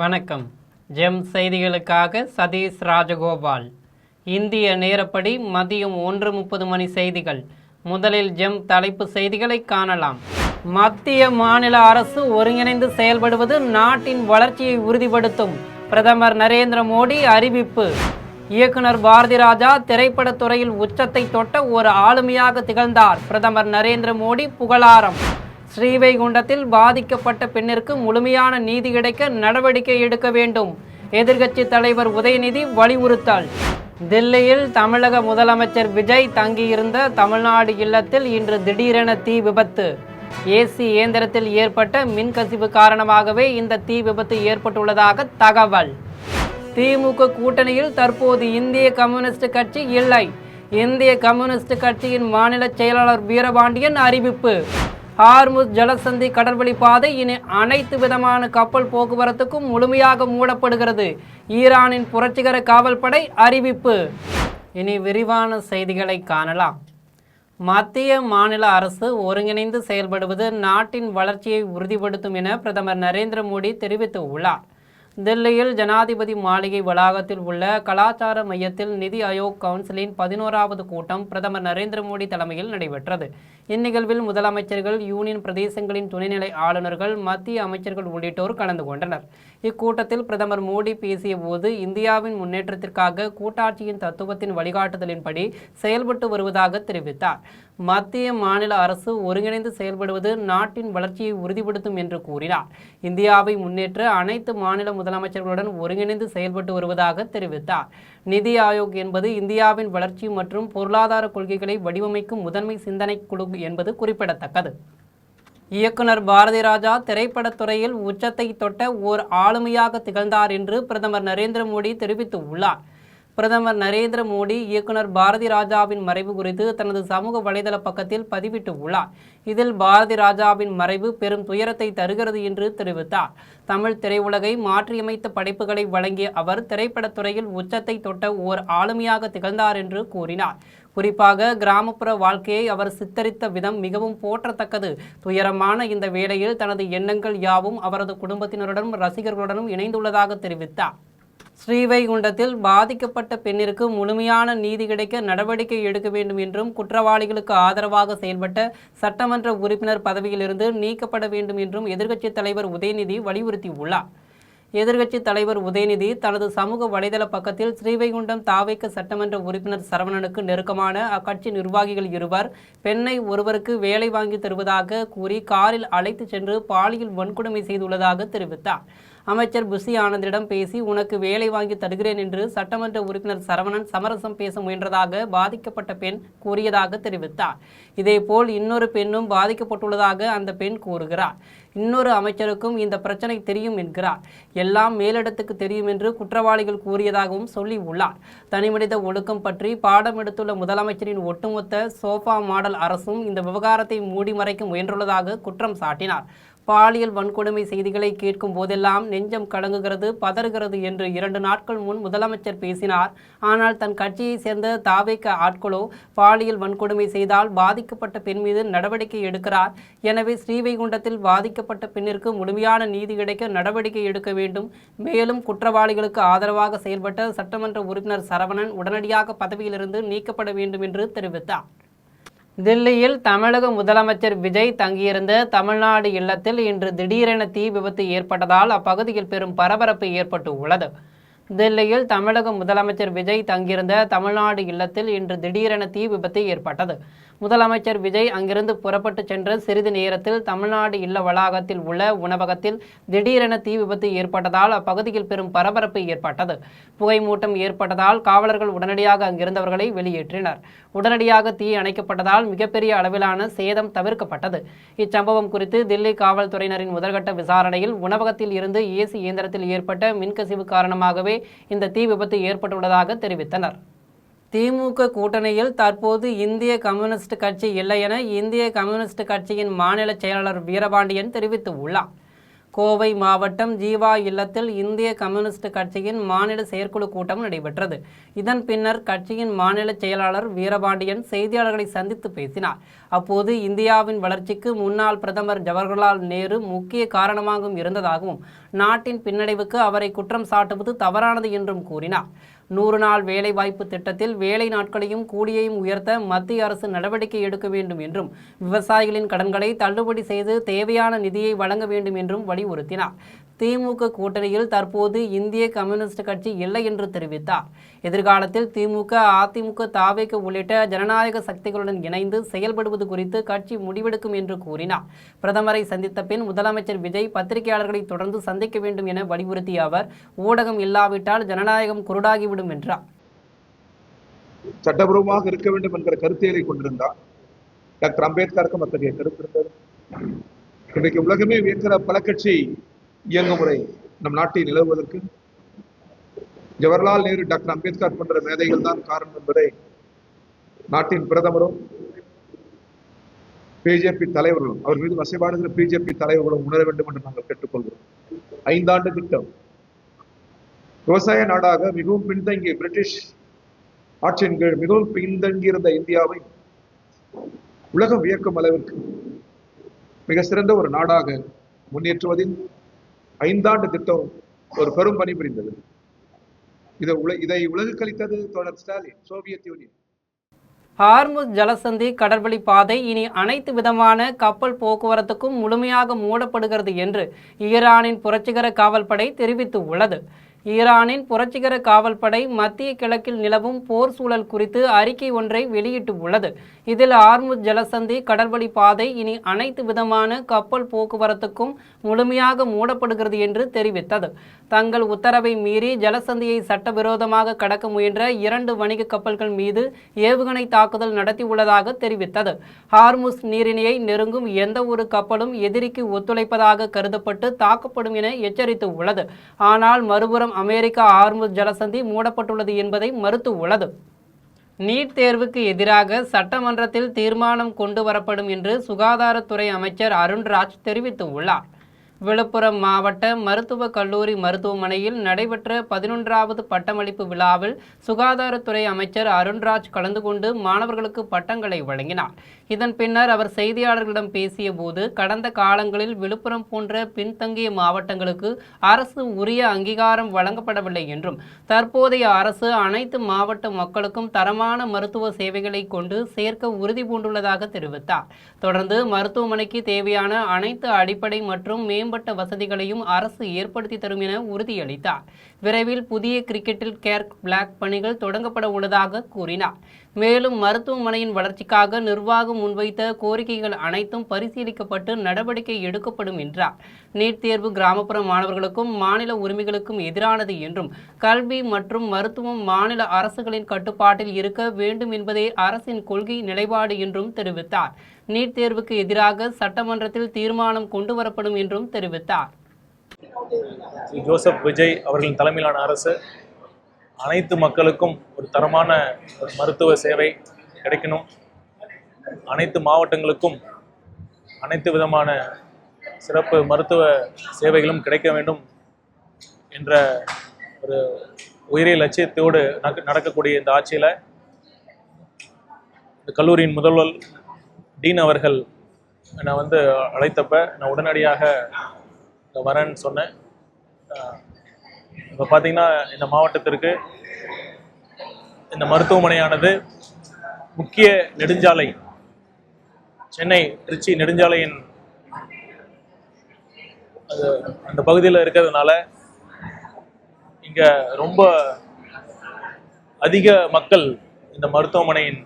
வணக்கம். ஜெம் செய்திகளுக்காக சதீஷ் ராஜகோபால். இந்திய நேரப்படி மதியம் 1:30 மணி செய்திகள். முதலில் ஜெம் தலைப்பு செய்திகளை காணலாம். மத்திய மாநில அரசு ஒருங்கிணைந்து செயல்படுவது நாட்டின் வளர்ச்சியை உறுதிப்படுத்தும். பிரதமர் நரேந்திர மோடி அறிவிப்பு. இயக்குனர் பாரதிராஜா திரைப்படத்துறையில் உச்சத்தை தொட்ட ஒரு ஆளுமையாக திகழ்ந்தார். பிரதமர் நரேந்திர மோடி புகழாரம். ஸ்ரீவைகுண்டத்தில் பாதிக்கப்பட்ட பெண்ணிற்கு முழுமையான நீதி கிடைக்க நடவடிக்கை எடுக்க வேண்டும். எதிர்க்கட்சி தலைவர் உதயநிதி வலியுறுத்தல். தில்லியில் தமிழக முதலமைச்சர் விஜய் தங்கியிருந்த தமிழ்நாடு இல்லத்தில் இன்று திடீரென தீ விபத்து. ஏசி இயந்திரத்தில் ஏற்பட்ட மின்கசிவு காரணமாகவே இந்த தீ விபத்து ஏற்பட்டுள்ளதாக தகவல். திமுக கூட்டணியில் தற்போது இந்திய கம்யூனிஸ்ட் கட்சி இல்லை. இந்திய கம்யூனிஸ்ட் கட்சியின் மாநில செயலாளர் வீரபாண்டியன் அறிவிப்பு. ஹார்முஸ் ஜலசந்தி கடல்வழி பாதை இனி அனைத்து விதமான கப்பல் போக்குவரத்துக்கும் முழுமையாக மூடப்படுகிறது. ஈரானின் புரட்சிகர காவல்படை அறிவிப்பு. இனி விரிவான செய்திகளை காணலாம். மத்திய மாநில அரசு ஒருங்கிணைந்து செயல்படுவது நாட்டின் வளர்ச்சியை உறுதிப்படுத்தும் என பிரதமர் நரேந்திர மோடி தெரிவித்துள்ளார். தில்லியில் ஜனாதிபதி மாளிகை வளாகத்தில் உள்ள கலாச்சார மையத்தில் நிதி ஆயோக் கவுன்சிலின் 11வது கூட்டம் பிரதமர் நரேந்திர மோடி தலைமையில் நடைபெற்றது. இந்நிகழ்வில் முதலமைச்சர்கள், யூனியன் பிரதேசங்களின் துணைநிலை ஆளுநர்கள், மத்திய அமைச்சர்கள் உள்ளிட்டோர் கலந்து கொண்டனர். இக்கூட்டத்தில் பிரதமர் மோடி பேசிய போது இந்தியாவின் முன்னேற்றத்திற்காக கூட்டாட்சியின் தத்துவத்தின் வழிகாட்டுதலின்படி செயல்பட்டு வருவதாக தெரிவித்தார். மத்திய மாநில அரசு ஒருங்கிணைந்து செயல்படுவது நாட்டின் வளர்ச்சியை உறுதிப்படுத்தும் என்று கூறினார். இந்தியாவை முன்னேற்ற அனைத்து மாநில முதலமைச்சர்களுடன் ஒருங்கிணைந்து செயல்பட்டு வருவதாக தெரிவித்தார். நிதி ஆயோக் என்பது இந்தியாவின் வளர்ச்சி மற்றும் பொருளாதார கொள்கைகளை வடிவமைக்கும் முதன்மை சிந்தனை குழு என்பது குறிப்பிடத்தக்கது. இயக்குனர் பாரதிராஜா திரைப்படத்துறையில் உச்சத்தை தொட்ட ஓர் ஆளுமையாக திகழ்ந்தார் என்று பிரதமர் நரேந்திர மோடி தெரிவித்துள்ளார். பிரதமர் நரேந்திர மோடி இயக்குனர் பாரதிராஜாவின் மறைவு குறித்து தனது சமூக வலைதள பக்கத்தில் பதிவிட்டுள்ளார். இதில் பாரதிராஜாவின் மறைவு பெரும் துயரத்தை தருகிறது என்று தெரிவித்தார். தமிழ் திரையுலகை மாற்றியமைத்த படைப்புகளை வழங்கிய அவர் திரைப்படத்துறையில் உச்சத்தை தொட்ட ஓர் ஆளுமையாக திகழ்ந்தார் என்று கூறினார். குறிப்பாக கிராமப்புற வாழ்க்கையை அவர் சித்தரித்த விதம் மிகவும் போற்றத்தக்கது. துயரமான இந்த வேளையில் தனது எண்ணங்கள் யாவும் அவரது குடும்பத்தினருடனும் ரசிகர்களுடனும் இணைந்துள்ளதாக தெரிவித்தார். ஸ்ரீவைகுண்டத்தில் பாதிக்கப்பட்ட பெண்ணிற்கு முழுமையான நீதி கிடைக்க நடவடிக்கை எடுக்க வேண்டும் என்றும் குற்றவாளிகளுக்கு ஆதரவாக செயல்பட்ட சட்டமன்ற உறுப்பினர் பதவியிலிருந்து நீக்கப்பட வேண்டும் என்றும் எதிர்க்கட்சி தலைவர் உதயநிதி வலியுறுத்தியுள்ளார். எதிர்க்கட்சி தலைவர் உதயநிதி தனது சமூக வலைதள பக்கத்தில் ஸ்ரீவைகுண்டம் தாவேக சட்டமன்ற உறுப்பினர் சரவணனுக்கு நெருக்கமான அக்கட்சி நிர்வாகிகள் இருவர் பெண்ணை ஒருவருக்கு வேலை வாங்கி தருவதாக கூறி காரில் அழைத்து சென்று பாலியல் வன்கொடுமை செய்துள்ளதாக தெரிவித்தார். அமைச்சர் புசி ஆனந்திடம் பேசி உனக்கு வேலை வாங்கி தருகிறேன் என்று சட்டமன்ற உறுப்பினர் சரவணன் சமரசம் பேச முயன்றதாக பாதிக்கப்பட்ட பெண் கூறியதாக தெரிவித்தார். இதேபோல் இன்னொரு பெண்ணும் பாதிக்கப்பட்டுள்ளதாக அந்த பெண் கூறுகிறார். இன்னொரு அமைச்சருக்கும் இந்த பிரச்சனை தெரியும் என்கிறார். எல்லாம் மேலிடத்துக்கு தெரியும் என்று குற்றவாளிகள் கூறியதாகவும் சொல்லியுள்ளார். தனிமனித ஒழுக்கம் பற்றி பாடம் எடுத்துள்ள முதலமைச்சரின் ஒட்டுமொத்த சோஃபா மாடல் அரசும் இந்த விவகாரத்தை மூடி மறைக்க முயன்றுள்ளதாக குற்றம் சாட்டினார். பாலியல் வன்கொடுமை செய்திகளை கேட்கும் போதெல்லாம் நெஞ்சம் கலங்குகிறது, பதறுகிறது என்று 2 நாட்கள் முன் முதலமைச்சர் பேசினார். ஆனால் தன் கட்சியை சேர்ந்த தாவேக ஆட்களோ பாலியல் வன்கொடுமை செய்தால் பாதிக்கப்பட்ட பெண் மீது நடவடிக்கை எடுக்கிறார். எனவே ஸ்ரீவைகுண்டத்தில் பாதிக்கப்பட்ட பெண்ணிற்கு முழுமையான நீதி கிடைக்க நடவடிக்கை எடுக்க வேண்டும். மேலும் குற்றவாளிகளுக்கு ஆதரவாக செயல்பட்ட சட்டமன்ற உறுப்பினர் சரவணன் உடனடியாக பதவியிலிருந்து நீக்கப்பட வேண்டும் என்று தெரிவித்தார். தில்லியில் தமிழக முதலமைச்சர் விஜய் தங்கியிருந்த தமிழ்நாடு இல்லத்தில் இன்று திடீரென தீ விபத்து ஏற்பட்டதால் அப்பகுதியில் பெரும் பரபரப்பு ஏற்பட்டு உள்ளது. தில்லியில் தமிழக முதலமைச்சர் விஜய் தங்கியிருந்த தமிழ்நாடு இல்லத்தில் இன்று திடீரென தீ விபத்து ஏற்பட்டது. முதலமைச்சர் விஜய் அங்கிருந்து புறப்பட்டு சென்ற சிறிது நேரத்தில் தமிழ்நாடு இல்ல வளாகத்தில் உள்ள உணவகத்தில் திடீரென தீ விபத்து ஏற்பட்டதால் அப்பகுதியில் பெரும் பரபரப்பு ஏற்பட்டது. புகைமூட்டம் ஏற்பட்டதால் காவலர்கள் உடனடியாக அங்கிருந்தவர்களை வெளியேற்றினர். உடனடியாக தீ அணைக்கப்பட்டதால் மிகப்பெரிய அளவிலான சேதம் தவிர்க்கப்பட்டது. இச்சம்பவம் குறித்து தில்லி காவல்துறையினரின் முதற்கட்ட விசாரணையில் உணவகத்தில் இருந்து ஏசி இயந்திரத்தில் ஏற்பட்ட மின்கசிவு காரணமாகவே இந்த தீ விபத்து ஏற்பட்டுள்ளதாக தெரிவித்தனர். திமுக கூட்டணியில் தற்போது இந்திய கம்யூனிஸ்ட் கட்சி இல்லை என இந்திய கம்யூனிஸ்ட் கட்சியின் மாநில செயலாளர் வீரபாண்டியன் தெரிவித்துள்ளார். கோவை மாவட்டம் ஜீவா இல்லத்தில் இந்திய கம்யூனிஸ்ட் கட்சியின் மாநில செயற்குழு கூட்டம் நடைபெற்றது. இதன் பின்னர் கட்சியின் மாநில செயலாளர் வீரபாண்டியன் செய்தியாளர்களை சந்தித்து பேசினார். அப்போது இந்தியாவின் வளர்ச்சிக்கு முன்னாள் பிரதமர் ஜவஹர்லால் நேரு முக்கிய காரணமாகவும் இருந்ததாகவும் நாட்டின் பின்னடைவுக்கு அவரை குற்றம் சாட்டுவது தவறானது என்றும் கூறினார். 100 நாள் வேலைவாய்ப்பு திட்டத்தில் வேலை நாட்களையும் கூலியையும் உயர்த்த மத்திய அரசு நடவடிக்கை எடுக்க வேண்டும் என்றும் விவசாயிகளின் கடன்களை தள்ளுபடி செய்து தேவையான நிதியை வழங்க வேண்டும் என்றும் வலியுறுத்தினார். திமுக கூட்டணியில் தற்போது இந்திய கம்யூனிஸ்ட் கட்சி இல்லை என்று தெரிவித்தார். எதிர்காலத்தில் திமுக, அதிமுக, தாவேக உள்ளிட்ட ஜனநாயக சக்திகளுடன் இணைந்து செயல்படுவது குறித்து கட்சி முடிவெடுக்கும் என்று கூறினார். பிரதமரை சந்தித்த பின் முதலமைச்சர் விஜய் பத்திரிகையாளர்களை தொடர்ந்து சந்திக்க வேண்டும் என வலியுறுத்திய அவர், ஊடகம் இல்லாவிட்டால் ஜனநாயகம் குருடாகிவிடும் என்றார். சட்டபூர்வமாக இருக்க வேண்டும் என்கிற கருத்தியலை கொண்டிருந்தார். டாக்டர் அம்பேத்கருக்கும் அத்தகைய கருத்து இருந்தது. இன்றைக்கு உலகமே வியக்கிற பல கட்சி இயங்குமுறை நம் நாட்டில் நிலவுவதற்கு ஜவஹர்லால் நேரு, டாக்டர் அம்பேத்கர் போன்ற மேதைகள் தான் காரணம் என்பதை நாட்டின் பிரதமரும் பிஜேபி தலைவர்களும், அவர் மீது வசைபாடுகிற பிஜேபி தலைவர்களும் உணர வேண்டும் என்று நாங்கள் கேட்டுக்கொள்கிறோம். 5 ஆண்டு திட்டம். விவசாய நாடாக மிகவும் பின்தங்கிய பிரிட்டிஷ் ஆட்சியின் கீழ் மிகவும் பின்தங்கியிருந்த இந்தியாவை உலகம் வியக்கும் அளவிற்கு மிக சிறந்த ஒரு நாடாக முன்னேற்றுவதில் 5 ஆண்டு திட்டம் ஒரு பெரும் பணி புரிந்தது. இதை உலகுக்கு அளித்தது தோழர் ஸ்டாலின், சோவியத் யூனியன். ஹார்முஸ் ஜலசந்தி கடல்வழி பாதை இனி அனைத்து விதமான கப்பல் போக்குவரத்துக்கும் முழுமையாக மூடப்படுகிறது என்று ஈரானின் புரட்சிகர காவல்படை தெரிவித்து உள்ளது. ஈரானின் புரட்சிகர காவல்படை மத்திய கிழக்கில் நிலவும் போர் சூழல் குறித்து அறிக்கை ஒன்றை வெளியிட்டு உள்ளது. இதில் ஹார்முஸ் ஜலசந்தி கடல்வழி பாதை இனி அனைத்து விதமான கப்பல் போக்குவரத்துக்கும் முழுமையாக மூடப்படுகிறது என்று தெரிவித்தது. தங்கள் உத்தரவை மீறி ஜலசந்தியை சட்டவிரோதமாக கடக்க முயன்ற 2 வணிக கப்பல்கள் மீது ஏவுகணை தாக்குதல் நடத்தியுள்ளதாக தெரிவித்தது. ஹார்முஸ் நீரிணையை நெருங்கும் எந்த ஒரு கப்பலும் எதிரிக்கு ஒத்துழைப்பதாக கருதப்பட்டு தாக்கப்படும் என எச்சரித்து உள்ளது. ஆனால் மறுபுறம் அமெரிக்கா ஹார்முஸ் ஜலசந்தி மூடப்பட்டுள்ளது என்பதை மறுத்து உள்ளது. நீட் தேர்வுக்கு எதிராக சட்டமன்றத்தில் தீர்மானம் கொண்டு வரப்படும் என்று சுகாதாரத்துறை அமைச்சர் அருண்ராஜ் தெரிவித்துள்ளார். விழுப்புரம் மாவட்ட மருத்துவக் கல்லூரி மருத்துவமனையில் நடைபெற்ற 11வது பட்டமளிப்பு விழாவில் சுகாதாரத்துறை அமைச்சர் அருண்ராஜ் கலந்து கொண்டு மாணவர்களுக்கு பட்டங்களை வழங்கினார். இதன் பின்னர் அவர் செய்தியாளர்களிடம் பேசிய போது, கடந்த காலங்களில் விழுப்புரம் போன்ற பின்தங்கிய மாவட்டங்களுக்கு அரசு உரிய அங்கீகாரம் வழங்கப்படவில்லை என்றும் தற்போதைய அரசு அனைத்து மாவட்ட மக்களுக்கும் தரமான மருத்துவ சேவைகளை கொண்டு சேர்க்க உறுதி பூண்டுள்ளதாக தெரிவித்தார். தொடர்ந்து மருத்துவமனைக்கு தேவையான அனைத்து அடிப்படை மற்றும் மேம்பட்ட வசதிகளையும் அரசு ஏற்படுத்தி தரும் என உறுதியளித்தார். விரைவில் புதிய கிரிக்கெட்டில் கேர் பிளாக் பணிகள் தொடங்கப்பட உள்ளதாக கூறினார். மேலும் மருத்துவமனையின் வளர்ச்சிக்காக நிர்வாகம் முன்வைத்த கோரிக்கைகள் அனைத்தும் பரிசீலிக்கப்பட்டு நடவடிக்கை எடுக்கப்படும் என்றார். நீட் தேர்வு கிராமப்புற மாணவர்களுக்கும் மாநில உரிமைகளுக்கும் எதிரானது என்றும் கல்வி மற்றும் மருத்துவம் மாநில அரசுகளின் கட்டுப்பாட்டில் இருக்க வேண்டும் என்பதே அரசின் கொள்கை நிலைப்பாடு என்றும் தெரிவித்தார். நீட் தேர்வுக்கு எதிராக சட்டமன்றத்தில் தீர்மானம் கொண்டு வரப்படும் என்றும் தெரிவித்தார். ஜோசப் விஜய் அவர்களின் தலைமையிலான அரசு அனைத்து மக்களுக்கும் ஒரு தரமான மருத்துவ சேவை கிடைக்கணும், அனைத்து மாவட்டங்களுக்கும் அனைத்து விதமான சிறப்பு மருத்துவ சேவைகளும் கிடைக்க வேண்டும் என்ற ஒரு உயரிய லட்சியத்தோடு நடக்கக்கூடிய இந்த ஆட்சியில் இந்த கல்லூரியின் முதல்வர் டீன் அவர்கள் என்னை அழைத்தப்ப நான் உடனடியாக வரேன்னு சொன்னேன். இப்போ பார்த்தீங்கன்னா இந்த மாவட்டத்திற்கு இந்த மருத்துவமனையானது முக்கிய நெடுஞ்சாலை, சென்னை திருச்சி நெடுஞ்சாலையின் அந்த பகுதியில் இருக்கிறதுனால இங்கே ரொம்ப அதிக மக்கள் இந்த மருத்துவமனையின்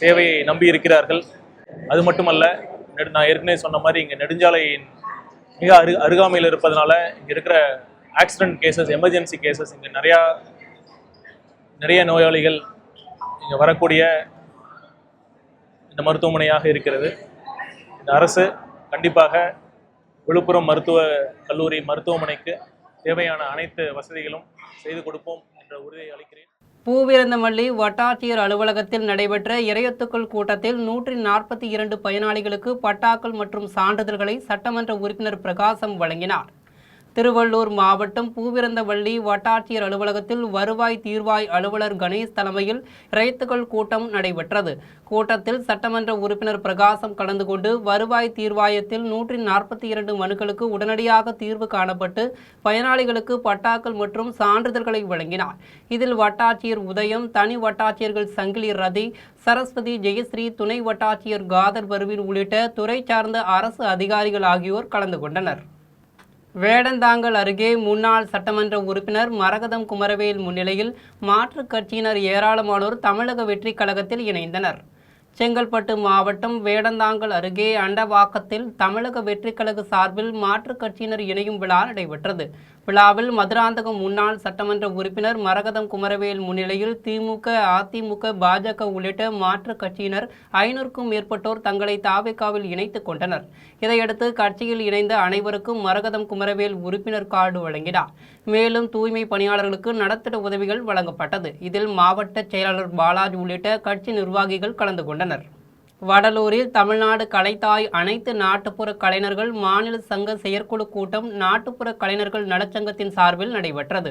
சேவையை நம்பி இருக்கிறார்கள். அது மட்டுமல்ல, நான் ஏற்கனவே சொன்ன மாதிரி இங்கே நெடுஞ்சாலையின் மிக அருகாமையில் இருப்பதனால இங்கே இருக்கிற ஆக்சிடென்ட் கேசஸ், எமர்ஜென்சி கேசஸ், இங்கே நிறைய நோயாளிகள் இங்கே வரக்கூடிய இந்த மருத்துவமனையாக இருக்கிறது. இந்த அரசு கண்டிப்பாக விழுப்புரம் மருத்துவ கல்லூரி மருத்துவமனைக்கு தேவையான அனைத்து வசதிகளும் செய்து கொடுப்போம் என்ற உறுதியை அளிக்கிறேன். பூவிருந்தமல்லி வட்டாட்சியர் அலுவலகத்தில் நடைபெற்ற இறையத்துக்கள் கூட்டத்தில் 142 பயனாளிகளுக்கு பட்டாக்கள் மற்றும் சான்றிதழ்களை சட்டமன்ற உறுப்பினர் பிரகாசம் வழங்கினார். திருவள்ளூர் மாவட்டம் பூவிருந்தவள்ளி வட்டாட்சியர் அலுவலகத்தில் வருவாய் தீர்வாய் அலுவலர் கணேஷ் தலைமையில் இறையத்துக்கள் கூட்டம் நடைபெற்றது. கூட்டத்தில் சட்டமன்ற உறுப்பினர் பிரகாசம் கலந்து கொண்டு வருவாய் தீர்வாயத்தில் 142 மனுக்களுக்கு உடனடியாக தீர்வு காணப்பட்டு பயனாளிகளுக்கு பட்டாக்கள் மற்றும் சான்றிதழ்களை வழங்கினார். இதில் வட்டாட்சியர் உதயம், தனி வட்டாட்சியர்கள் சங்கிலி ரதி, சரஸ்வதி, ஜெயஸ்ரீ, துணை வட்டாட்சியர் காதர் பர்வீன் உள்ளிட்ட துறை சார்ந்த அரசு அதிகாரிகள் ஆகியோர் கலந்து கொண்டனர். வேடந்தாங்கல் அருகே முன்னாள் சட்டமன்ற உறுப்பினர் மரகதம் குமரவேல் முன்னிலையில் மாற்றுக் கட்சியினர் ஏராளமானோர் தமிழக வெற்றி கழகத்தில் இணைந்தனர். செங்கல்பட்டு மாவட்டம் வேடந்தாங்கல் அருகே அண்டவாக்கத்தில் தமிழக வெற்றி கழக சார்பில் மாற்றுக் கட்சியினர் இணையும் விழா நடைபெற்றது. விழாவில் மதுராந்தகம் முன்னாள் சட்டமன்ற உறுப்பினர் மரகதம் குமரவேல் முன்னிலையில் திமுக, அதிமுக, பாஜக உள்ளிட்ட மாற்றுக் கட்சியினர் 500க்கும் மேற்பட்டோர் தங்களை தாவேகாவில் இணைத்துக் கொண்டனர். இதையடுத்து கட்சியில் இணைந்த அனைவருக்கும் மரகதம் குமரவேல் உறுப்பினர் கார்டு வழங்கினார். மேலும் தூய்மை பணியாளர்களுக்கு நலத்திட்ட உதவிகள் வழங்கப்பட்டது. இதில் மாவட்ட செயலாளர் பாலாஜி உள்ளிட்ட கட்சி நிர்வாகிகள் கலந்து கொண்டனர். வடலூரில் தமிழ்நாடு கலைத்தாய் அனைத்து நாட்டுப்புற கலைஞர்கள் மாநில சங்க செயற்குழு கூட்டம் நாட்டுப்புற கலைஞர்கள் நலச்சங்கத்தின் சார்பில் நடைபெற்றது.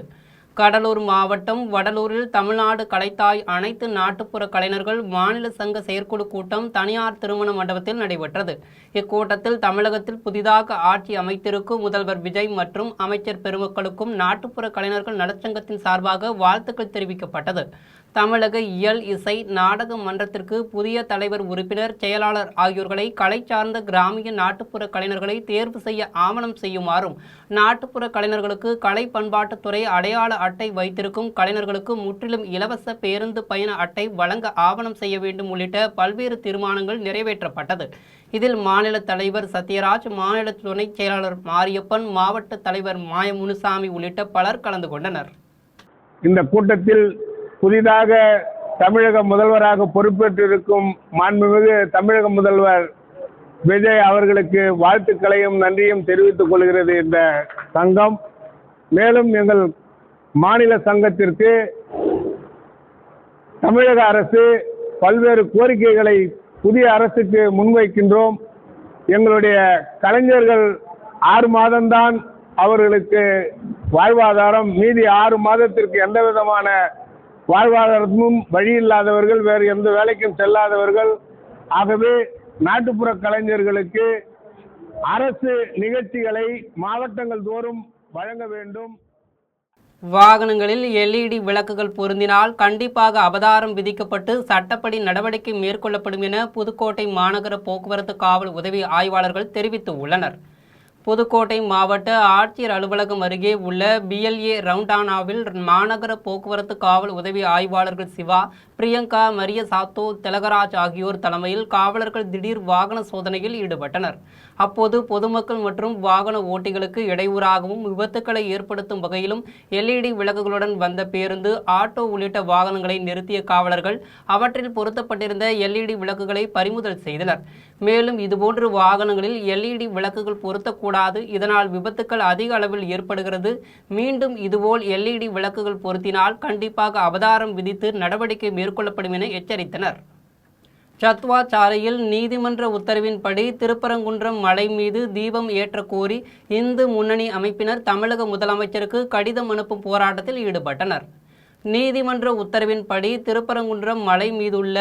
கடலூர் மாவட்டம் வடலூரில் தமிழ்நாடு கலைத்தாய் அனைத்து நாட்டுப்புற கலைஞர்கள் மாநில சங்க செயற்குழு கூட்டம் தனியார் திருமண மண்டபத்தில் நடைபெற்றது. இக்கூட்டத்தில் தமிழகத்தில் புதிதாக ஆட்சி அமைத்திருக்கும் முதல்வர் விஜய் மற்றும் அமைச்சர் பெருமக்களுக்கும் நாட்டுப்புற கலைஞர்கள் நலச்சங்கத்தின் சார்பாக வாழ்த்துக்கள் தெரிவிக்கப்பட்டது. தமிழக இயல், இசை, நாடக மன்றத்திற்கு புதிய தலைவர், உறுப்பினர், செயலாளர் ஆகியோர்களை கலை சார்ந்த கிராமிய நாட்டுப்புற கலைஞர்களை தேர்வு செய்ய ஆவணம் செய்யுமாறும், நாட்டுப்புற கலைஞர்களுக்கு கலை பண்பாட்டுத்துறை அடையாள அட்டை வைத்திருக்கும் கலைஞர்களுக்கு முற்றிலும் இலவச பேருந்து பயண அட்டை வழங்க ஆவணம் செய்ய வேண்டும் உள்ளிட்ட பல்வேறு தீர்மானங்கள் நிறைவேற்றப்பட்டது. இதில் மாநில தலைவர் சத்யராஜ், மாநில துணை செயலாளர் மாரியப்பன், மாவட்ட தலைவர் மாயமுனுசாமி உள்ளிட்ட பலர் கலந்து கொண்டனர். இந்த கூட்டத்தில் புதிதாக தமிழக முதல்வராக பொறுப்பேற்றிருக்கும் மாண்புமிகு தமிழக முதல்வர் விஜய் அவர்களுக்கு வாழ்த்துக்களையும் நன்றியும் தெரிவித்துக் கொள்கிறது இந்த சங்கம். மேலும் எங்கள் மாநில சங்கத்திற்கு தமிழக அரசு பல்வேறு கோரிக்கைகளை புதிய அரசுக்கு முன்வைக்கின்றோம். எங்களுடைய கலைஞர்கள் 6 மாதம்தான் அவர்களுக்கு வாழ்வாதாரம், மீதி 6 மாதத்திற்கு எந்த விதமான வாழ்வாதாரமும் வழி இல்லாதவர்கள், வேறு எந்த வேலைக்கும் செல்லாதவர்கள். ஆகவே நாட்டுப்புற கலைஞர்களுக்கு அரசு நிகழ்ச்சிகளை மாவட்டங்கள் தோறும் வழங்க வேண்டும். வாகனங்களில் LED விளக்குகள் பொருந்தினால் கண்டிப்பாக அபராதம் விதிக்கப்பட்டு சட்டப்படி நடவடிக்கை மேற்கொள்ளப்படும் என புதுக்கோட்டை மாநகர போக்குவரத்து காவல் உதவி ஆய்வாளர்கள் தெரிவித்துள்ளனர். புதுக்கோட்டை மாவட்ட ஆட்சியர் அலுவலகம் அருகே உள்ள BLA ரவுண்டானாவில் மாநகர போக்குவரத்து காவல் உதவி ஆய்வாளர்கள் சிவா, பிரியங்கா, மரிய சாத்தோ, திலகராஜ் ஆகியோர் தலைமையில் காவலர்கள் திடீர் வாகன சோதனையில் ஈடுபட்டனர். அப்போது பொதுமக்கள் மற்றும் வாகன ஓட்டிகளுக்கு இடையூறாகவும் விபத்துக்களை ஏற்படுத்தும் வகையிலும் LED விளக்குகளுடன் வந்த பேருந்து, ஆட்டோ உள்ளிட்ட வாகனங்களை நிறுத்திய காவலர்கள் அவற்றில் பொருத்தப்பட்டிருந்த LED விளக்குகளை பறிமுதல் செய்தனர். மேலும் இதுபோன்று வாகனங்களில் LED விளக்குகள் பொருத்தக்கூடாது, இதனால் விபத்துக்கள் அதிக அளவில் ஏற்படுகிறது. மீண்டும் இதுபோல் LED விளக்குகள் பொருத்தினால் கண்டிப்பாக அபராதம் விதித்து நடவடிக்கை மேற்கொள்ளப்படும் என எச்சரித்தனர். சத்வா சாலையில் நீதிமன்ற உத்தரவின்படி திருப்பரங்குன்றம் மலை மீது தீபம் ஏற்ற கோரி இந்து முன்னணி அமைப்பினர் தமிழக முதலமைச்சருக்கு கடிதம் அனுப்பும் போராட்டத்தில் ஈடுபட்டனர். நீதிமன்ற உத்தரவின்படி திருப்பரங்குன்றம் மலை மீதுள்ள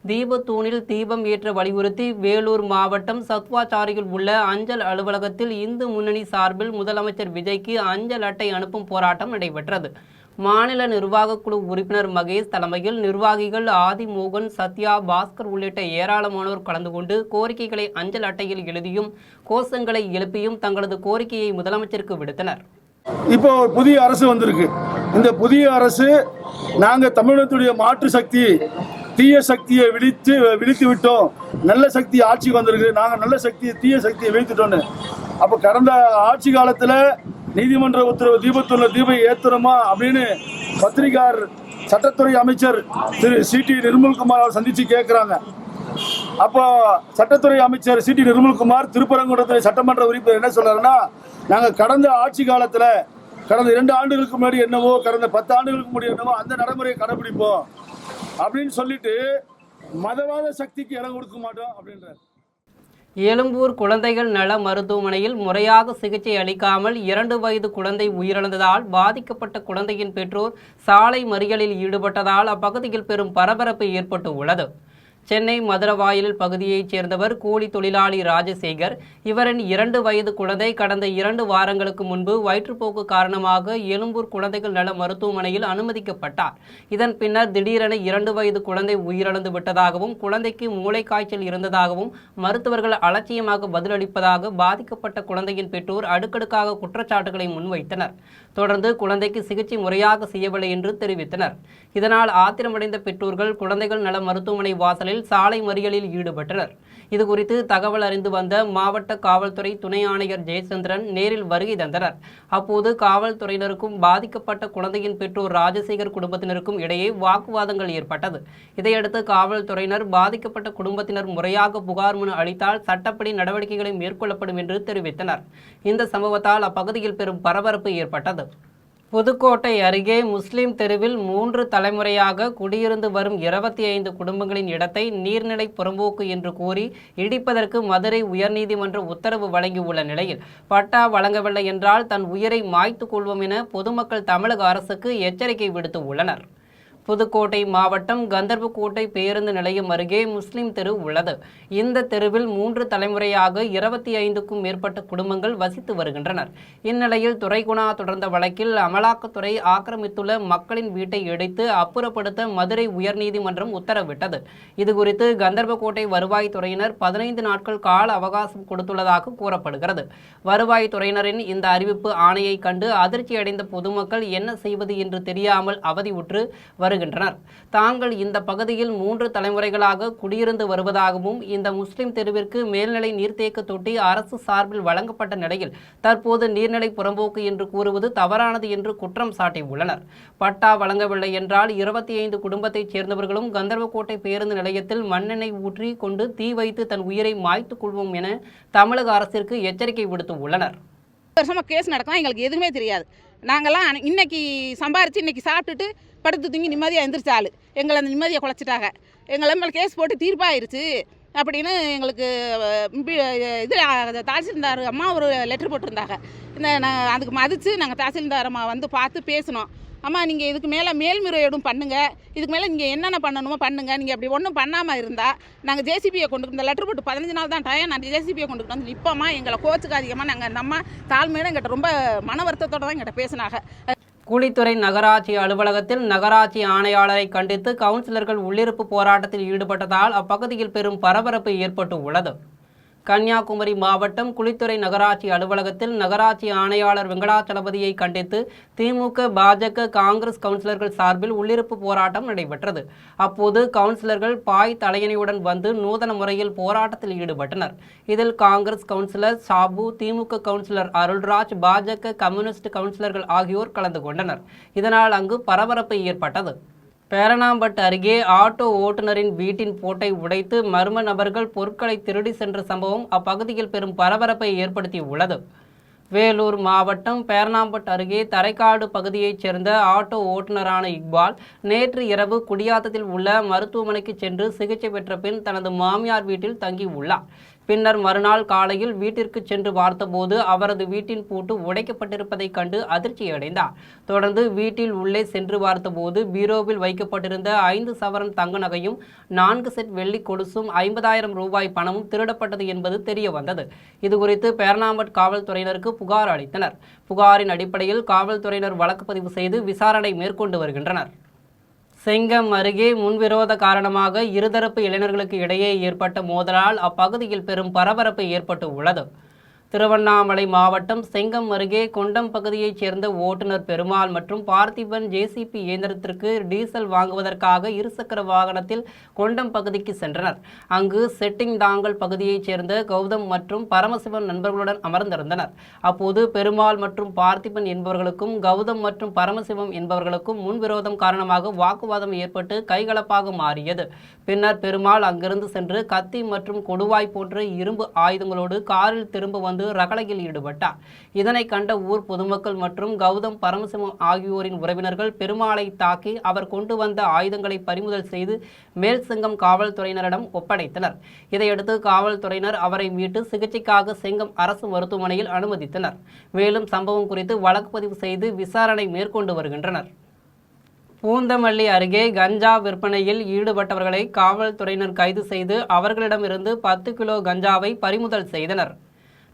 தீபத்தூணில் தீபம் ஏற்ற வலியுறுத்தி வேலூர் மாவட்டம் சத்வாச்சாரியில் உள்ள அஞ்சல் அலுவலகத்தில் இந்து முன்னணி சார்பில் முதலமைச்சர் விஜய்க்கு அஞ்சல் அட்டை அனுப்பும் போராட்டம் நடைபெற்றது. மாநில நிர்வாக குழு உறுப்பினர் மகேஷ் தலைமையில் நிர்வாகிகள் ஆதிமோகன், சத்யா, பாஸ்கர் உள்ளிட்ட ஏராளமானோர் கலந்து கொண்டு கோரிக்கைகளை அஞ்சல் அட்டையில் எழுதியும் கோஷங்களை எழுப்பியும் தங்களது கோரிக்கையை முதலமைச்சருக்கு விடுத்தனர். இப்போ புதிய அரசு வந்திருக்கு. இந்த புதிய அரசு நாங்கள் தமிழகத்துடைய மாற்று சக்தி, தீய சக்தியை விழித்து விட்டோம், நல்ல சக்தி ஆட்சிக்கு வந்திருக்கு, நாங்கள் நல்ல சக்தியை தீய சக்தியை விழித்துட்டோன்னு. அப்போ கடந்த ஆட்சி காலத்தில் நீதிமன்ற உத்தரவு தீபத்தூரில் தீபம் ஏற்றணுமா அப்படின்னு பத்திரிகார் சட்டத்துறை அமைச்சர் திரு CT நிர்மல்குமார் சந்தித்து கேட்குறாங்க. அப்போ சட்டத்துறை அமைச்சர் CT நிர்மல்குமார் திருப்பரங்குன்றத்துறை சட்டமன்ற உறுப்பினர் என்ன சொல்றாருன்னா, நாங்கள் கடந்த ஆட்சி காலத்தில் கடந்த 2 ஆண்டுகளுக்கு முன்னாடி என்னவோ, கடந்த 10 ஆண்டுகளுக்கு முன்னாடி என்னவோ அந்த நடைமுறையை கடைபிடிப்போம் அப்படின்னு சொல்லிட்டு மதவாத சக்திக்கு இடம் கொடுக்க மாட்டோம் அப்படின்றார். எழும்பூர் குழந்தைகள் நல மருத்துவமனையில் முறையாக சிகிச்சை அளிக்காமல் 2 வயது குழந்தை உயிரிழந்ததால் பாதிக்கப்பட்ட குழந்தையின் பெற்றோர் சாலை மறியலில் ஈடுபட்டதால் அப்பகுதியில் பெரும் பரபரப்பு ஏற்பட்டு உள்ளது. சென்னை மதுரவாயல் பகுதியைச் சேர்ந்தவர் கூலி தொழிலாளி ராஜசேகர். இவரின் 2 வயது குழந்தை கடந்த 2 வாரங்களுக்கு முன்பு வயிற்றுப்போக்கு காரணமாக எழும்பூர் குழந்தைகள் நல மருத்துவமனையில் அனுமதிக்கப்பட்டார். இதன் பின்னர் திடீரென 2 வயது குழந்தை உயிரிழந்து விட்டதாகவும் குழந்தைக்கு மூளைக்காய்ச்சல் இருந்ததாகவும் மருத்துவர்கள் அலட்சியமாக பதிலளிப்பதாக பாதிக்கப்பட்ட குழந்தையின் பெற்றோர் அடுக்கடுக்காக குற்றச்சாட்டுகளை முன்வைத்தனர். தொடர்ந்து குழந்தைக்கு சிகிச்சை முறையாக செய்யவில்லை என்று தெரிவித்தனர். இதனால் ஆத்திரமடைந்த பெற்றோர்கள் குழந்தைகள் நல மருத்துவமனை வாசலில் சாலை மறியலில் ஈடுபட்டனர். இதுகுறித்து தகவல் அறிந்து வந்த மாவட்ட காவல்துறை துணை ஆணையர் ஜெயச்சந்திரன் நேரில் வருகை தந்தனர். அப்போது காவல்துறையினருக்கும் பாதிக்கப்பட்ட குழந்தையின் பெற்றோர் ராஜசேகர் குடும்பத்தினருக்கும் இடையே வாக்குவாதங்கள் ஏற்பட்டது. இதையடுத்து காவல்துறையினர் பாதிக்கப்பட்ட குடும்பத்தினர் முறையாக புகார் மனு அளித்தால் சட்டப்படி நடவடிக்கைகளை மேற்கொள்ளப்படும் என்று தெரிவித்தனர். இந்த சம்பவத்தால் அப்பகுதியில் பெரும் பரபரப்பு ஏற்பட்டது. புதுக்கோட்டை அருகே முஸ்லிம் தெருவில் 3 தலைமுறையாக குடியிருந்து வரும் 25 குடும்பங்களின் இடத்தை நீர்நிலை புறம்போக்கு என்று கூறி இடிப்பதற்கு மதுரை உயர்நீதிமன்றம் உத்தரவு வழங்கியுள்ள நிலையில் பட்டா வழங்கவில்லை என்றால் தன் உயிரை மாய்த்து கொள்வோம் என பொதுமக்கள் தமிழக அரசுக்கு எச்சரிக்கை விடுத்து உள்ளனர். புதுக்கோட்டை மாவட்டம் கந்தர்வக்கோட்டை பேருந்து நிலையம் அருகே முஸ்லிம் தெரு உள்ளது. இந்த தெருவில் 3 தலைமுறையாக 25க்கும் மேற்பட்ட குடும்பங்கள் வசித்து வருகின்றனர். இந்நிலையில் துரைகுணா தொடர்ந்த வழக்கில் அமலாக்கத்துறை ஆக்கிரமித்துள்ள மக்களின் வீட்டை இடித்து அப்புறப்படுத்த மதுரை உயர்நீதிமன்றம் உத்தரவிட்டது. இதுகுறித்து கந்தர்வக்கோட்டை வருவாய்த்துறையினர் 15 நாட்கள் கால அவகாசம் கொடுத்துள்ளதாக கூறப்படுகிறது. வருவாய்த்துறையினரின் இந்த அறிவிப்பு ஆணையை கண்டு அதிர்ச்சியடைந்த பொதுமக்கள் என்ன செய்வது என்று தெரியாமல் அவதியுற்று வருகின்றனர். தாங்கள் இந்த பகுதியில் 3 தலைமுறைகளாக குடியிருந்து வருவதாகவும் இந்த முஸ்லிம் தெருவிற்கு மேல்நிலை நீர்த்தேக்க தொட்டி அரசு சார்பில் வழங்கப்பட்ட நிலையில் தற்போது நீர்நிலை புறம்போக்கு என்று கூறுவது தவறானது என்று குற்றம் சாட்டியுள்ளனர். பட்டா வழங்கவில்லை என்றால் 25 குடும்பத்தைச் சேர்ந்தவர்களும் கந்தர்வக்கோட்டை பேருந்து நிலையத்தில் மண்ணெண்ணெய் ஊற்றி கொண்டு தீ வைத்து தன் உயிரை மாய்த்துக் கொள்வோம் என தமிழக அரசிற்கு எச்சரிக்கை விடுத்து உள்ளனர். வருஷமா கேஸ் நடக்கலாம், எங்களுக்கு எதுவுமே தெரியாது. நாங்கள்லாம் இன்னைக்கு சம்பாரித்து இன்னைக்கு சாப்பிட்டுட்டு படுத்து தூங்கி நிம்மதியாக எந்திரிச்ச ஆள் எங்களை அந்த நிம்மதியை குலைச்சிட்டாங்க. எங்களை மேலே கேஸ் போட்டு தீர்ப்பாயிருச்சு அப்படின்னு எங்களுக்கு இது தாசில்தார் அம்மா ஒரு லெட்ரு போட்டிருந்தாங்க. அதுக்கு மதித்து நாங்கள் தாசில்தார் அம்மா வந்து பார்த்து பேசினோம். அம்மா நீங்கள் இதுக்கு மேலே மேல்முறையீடும் பண்ணுங்கள், இதுக்கு மேலே நீங்கள் என்னென்ன பண்ணணுமோ பண்ணுங்கள், நீங்கள் அப்படி ஒன்றும் பண்ணாமல் இருந்தால் நாங்கள் ஜேசிபியை கொண்டு இந்த லெட்ரு போட்டு 15 நாள் தான் டைம், நான் ஜேசிபியை கொண்டு வந்து நிற்போம்மா, எங்களை கோச்சுக்காதீங்கம்மா, நாங்கள் நம்ம தாழ்மையோடு எங்கிட்ட ரொம்ப மன வருத்தத்தோடு தான் எங்கிட்ட பேசினாங்க. குளித்துறை நகராட்சி அலுவலகத்தில் நகராட்சி ஆணையாளரை கண்டித்து கவுன்சிலர்கள் உள்ளிருப்பு போராட்டத்தில் ஈடுபட்டதால் அப்பகுதியில் பெரும் பரபரப்பு ஏற்பட்டு உள்ளது. கன்னியாகுமரி மாவட்டம் குளித்துறை நகராட்சி அலுவலகத்தில் நகராட்சி ஆணையாளர் வெங்கடாச்சலபதியை கண்டித்து திமுக, பாஜக, காங்கிரஸ் கவுன்சிலர்கள் சார்பில் உள்ளிருப்பு போராட்டம் நடைபெற்றது. அப்போது கவுன்சிலர்கள் பாய் தலையணையுடன் வந்து நூதன முறையில் போராட்டத்தில் ஈடுபட்டனர். இதில் காங்கிரஸ் கவுன்சிலர் சாபு, திமுக கவுன்சிலர் அருள்ராஜ், பாஜக, கம்யூனிஸ்ட் கவுன்சிலர்கள் ஆகியோர் கலந்து கொண்டனர். இதனால் அங்கு பரபரப்பு ஏற்பட்டது. பேரணாம்பட்டு அருகே ஆட்டோ ஓட்டுநரின் வீட்டின் பூட்டை உடைத்து மர்ம நபர்கள் பொருட்களை திருடி சென்ற சம்பவம் அப்பகுதியில் பெரும் பரபரப்பை ஏற்படுத்தியுள்ளது. வேலூர் மாவட்டம் பேரணாம்பட்டு அருகே தரைக்காடு பகுதியைச் சேர்ந்த ஆட்டோ ஓட்டுநரான இக்பால் நேற்று இரவு குடியாத்தத்தில் உள்ள மருத்துவமனைக்கு சென்று சிகிச்சை பெற்ற பின் தனது மாமியார் வீட்டில் தங்கியுள்ளார். பின்னர் மறுநாள் காலையில் வீட்டிற்கு சென்று பார்த்தபோது அவரது வீட்டின் பூட்டு உடைக்கப்பட்டிருப்பதைக் கண்டு அதிர்ச்சியடைந்தார். தொடர்ந்து வீட்டில் உள்ளே சென்று பார்த்தபோது பீரோவில் வைக்கப்பட்டிருந்த 5 சவரன் தங்க நகையும் 4 செட் வெள்ளி கொலுசும் 50,000 ரூபாய் பணமும் திருடப்பட்டது என்பது தெரிய வந்தது. இதுகுறித்து பேரணாம்பட்டு காவல்துறையினருக்கு புகார் அளித்தனர். புகாரின் அடிப்படையில் காவல்துறையினர் வழக்கு பதிவு செய்து விசாரணை மேற்கொண்டு வருகின்றனர். செங்கம் அருகே முன்விரோத காரணமாக இருதரப்பு இளைஞர்களுக்கு இடையே ஏற்பட்ட மோதலால் அப்பகுதியில் பெரும் பரபரப்பு ஏற்பட்டு உள்ளது. திருவண்ணாமலை மாவட்டம் செங்கம் அருகே கொண்டம் பகுதியைச் சேர்ந்த ஓட்டுநர் பெருமாள் மற்றும் பார்த்திபன் ஜேசிபி இயந்திரத்திற்கு டீசல் வாங்குவதற்காக இருசக்கர வாகனத்தில் கொண்டம் பகுதிக்கு சென்றனர். அங்கு செட்டிங் தாங்கல் பகுதியைச் சேர்ந்த கௌதம் மற்றும் பரமசிவன் நண்பர்களுடன் அமர்ந்திருந்தனர். அப்போது பெருமாள் மற்றும் பார்த்திபன் என்பவர்களுக்கும் கௌதம் மற்றும் பரமசிவம் என்பவர்களுக்கும் முன்விரோதம் காரணமாக வாக்குவாதம் ஏற்பட்டு கைகலப்பாக மாறியது. பின்னர் பெருமாள் அங்கிருந்து சென்று கத்தி மற்றும் கொடுவாய் போன்ற இரும்பு ஆயுதங்களோடு காரில் திரும்ப வந்து வந்து ரகளையில் ஈடுபட்டார். இதனை கண்ட ஊர் பொதுமக்கள் மற்றும் கௌதம் பரமசிவம் ஆகியோரின் உறவினர்கள் பெருமாளை தாக்கி அவர் கொண்டு வந்த ஆயுதங்களை பறிமுதல் செய்து மேல்செங்கம் காவல்துறையினரிடம் ஒப்படைத்தனர். இதையடுத்து காவல்துறையினர் அவரை மீட்டு சிகிச்சைக்காக செங்கம் அரசு மருத்துவமனையில் அனுமதித்தனர். மேலும் சம்பவம் குறித்து வழக்கு பதிவு செய்து விசாரணை மேற்கொண்டு வருகின்றனர். பூந்தமல்லி அருகே கஞ்சா விற்பனையில் ஈடுபட்டவர்களை காவல்துறையினர் கைது செய்து அவர்களிடமிருந்து 10 கிலோ கஞ்சாவை பறிமுதல் செய்தனர்.